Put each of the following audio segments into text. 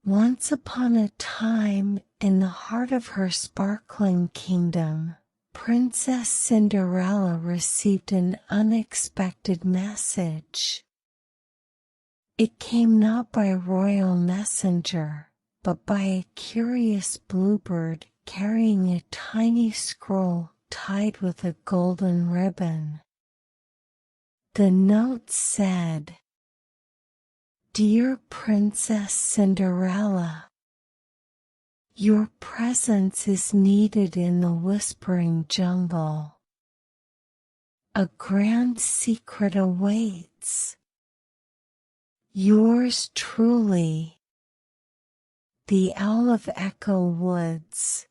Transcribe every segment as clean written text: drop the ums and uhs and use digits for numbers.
Once upon a time, in the heart of her sparkling kingdom, Princess Cinderella received an unexpected message. It came not by royal messenger, but by a curious bluebird carrying a tiny scroll tied with a golden ribbon. The note said, "Dear Princess Cinderella, your presence is needed in the Whispering Jungle. A grand secret awaits. Yours truly, the Owl of Echo Woods."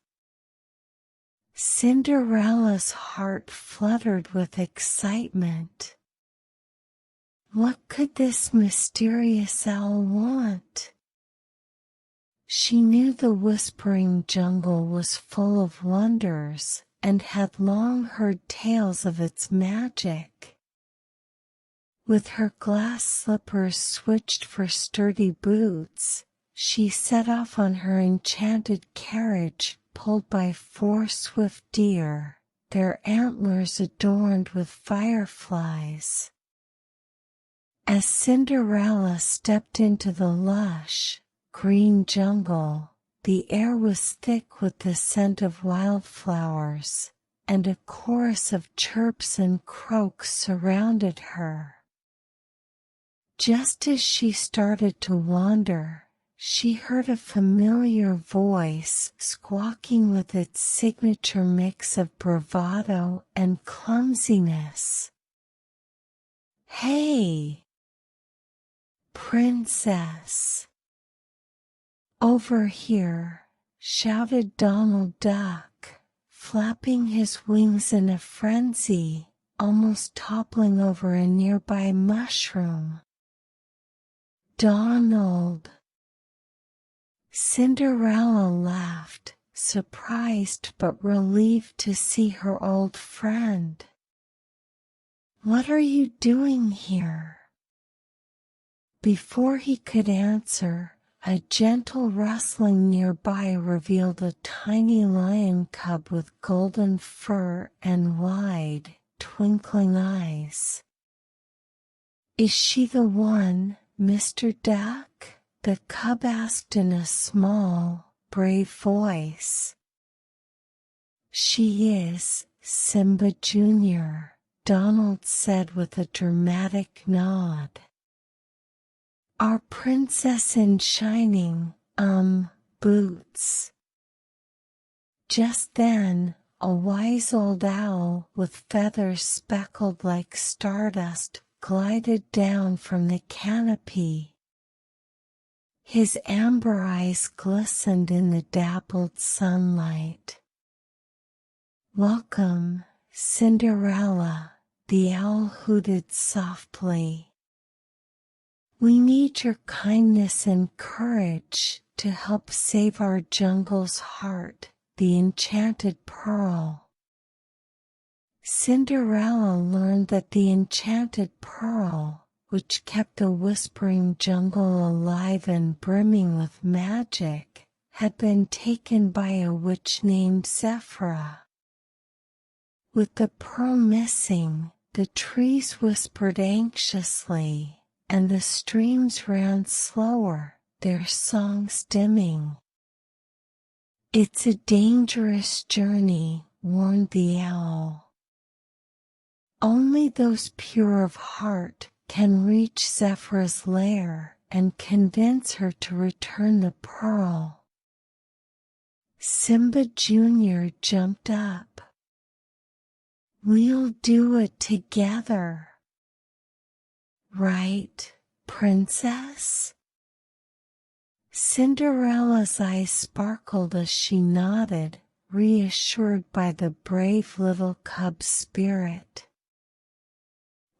Cinderella's heart fluttered with excitement. What could this mysterious owl want? She knew the Whispering Jungle was full of wonders and had long heard tales of its magic. With her glass slippers switched for sturdy boots, she set off on her enchanted carriage pulled by 4 swift deer, their antlers adorned with fireflies. As Cinderella stepped into the lush, green jungle, the air was thick with the scent of wildflowers, and a chorus of chirps and croaks surrounded her. Just as she started to wander, she heard a familiar voice squawking with its signature mix of bravado and clumsiness. "Hey, Princess! Over here!" shouted Donald Duck, flapping his wings in a frenzy, almost toppling over a nearby mushroom. "Donald!" Cinderella laughed, surprised but relieved to see her old friend. "What are you doing here?" Before he could answer, a gentle rustling nearby revealed a tiny lion cub with golden fur and wide, twinkling eyes. "Is she the one, Mr. Duck?" the cub asked in a small, brave voice. "She is, Simba Jr.," Donald said with a dramatic nod. "Our princess in shining, boots." Just then, a wise old owl with feathers speckled like stardust glided down from the canopy. His amber eyes glistened in the dappled sunlight. "Welcome, Cinderella," the owl hooted softly. "We need your kindness and courage to help save our jungle's heart, the Enchanted Pearl." Cinderella learned that the Enchanted Pearl, which kept the Whispering Jungle alive and brimming with magic, had been taken by a witch named Zephyr. With the pearl missing, the trees whispered anxiously, and the streams ran slower, their songs dimming. "It's a dangerous journey," warned the owl. "Only those pure of heart can reach Zephyr's lair and convince her to return the pearl." Simba Jr. jumped up. "We'll do it together. Right, Princess?" Cinderella's eyes sparkled as she nodded, reassured by the brave little cub's spirit.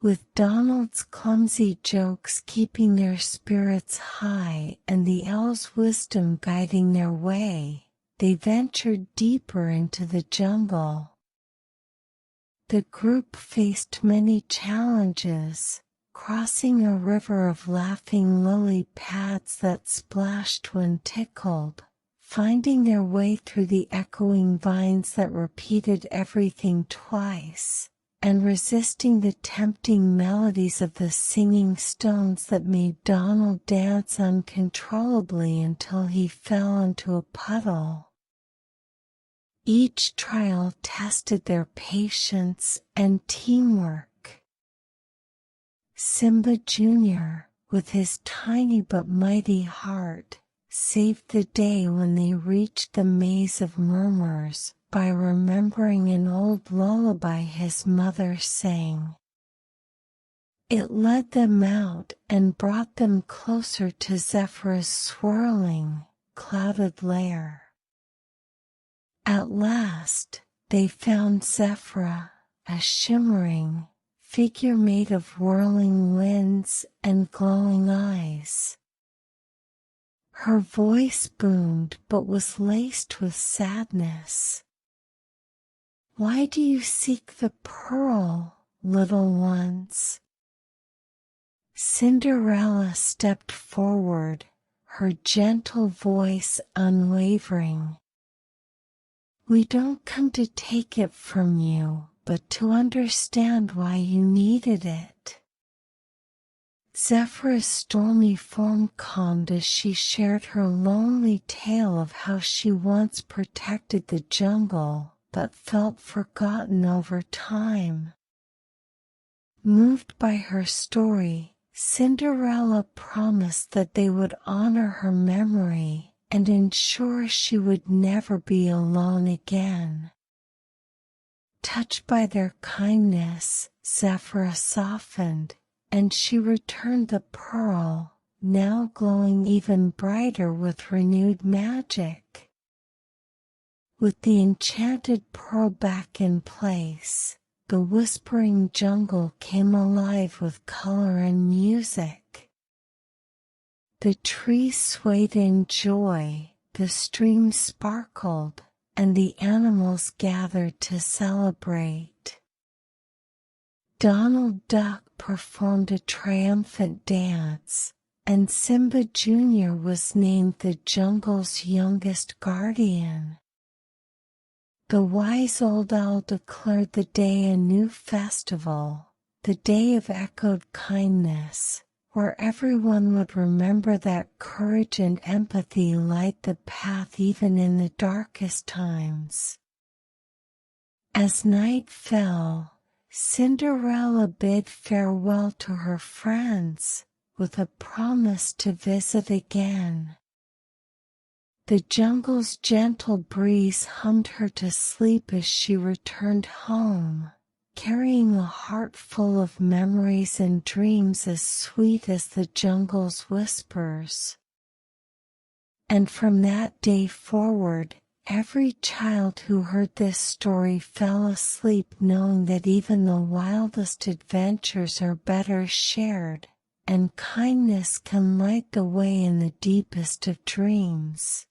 With Donald's clumsy jokes keeping their spirits high and the owl's wisdom guiding their way, they ventured deeper into the jungle. The group faced many challenges, crossing a river of laughing lily pads that splashed when tickled, finding their way through the echoing vines that repeated everything twice, and resisting the tempting melodies of the singing stones that made Donald dance uncontrollably until he fell into a puddle. Each trial tested their patience and teamwork. Simba Jr., with his tiny but mighty heart, saved the day when they reached the maze of murmurs by remembering an old lullaby his mother sang. It led them out and brought them closer to Zephyr's swirling, clouded lair. At last, they found Zephyr, a shimmering figure made of whirling winds and glowing eyes. Her voice boomed but was laced with sadness. "Why do you seek the pearl, little ones?" Cinderella stepped forward, her gentle voice unwavering. "We don't come to take it from you, but to understand why you needed it." Zephyr's stormy form calmed as she shared her lonely tale of how she once protected the jungle but felt forgotten over time. Moved by her story, Cinderella promised that they would honor her memory and ensure she would never be alone again. Touched by their kindness, Zephyr softened, and she returned the pearl, now glowing even brighter with renewed magic. With the enchanted pearl back in place, the whispering jungle came alive with color and music. The trees swayed in joy, the streams sparkled, and the animals gathered to celebrate. Donald Duck performed a triumphant dance, and Simba Jr. was named the jungle's youngest guardian. The wise old owl declared the day a new festival, the day of echoed kindness, where everyone would remember that courage and empathy light the path even in the darkest times. As night fell, Cinderella bid farewell to her friends, with a promise to visit again. The jungle's gentle breeze hummed her to sleep as she returned home, carrying a heart full of memories and dreams as sweet as the jungle's whispers. And from that day forward, every child who heard this story fell asleep knowing that even the wildest adventures are better shared, and kindness can light the way in the deepest of dreams.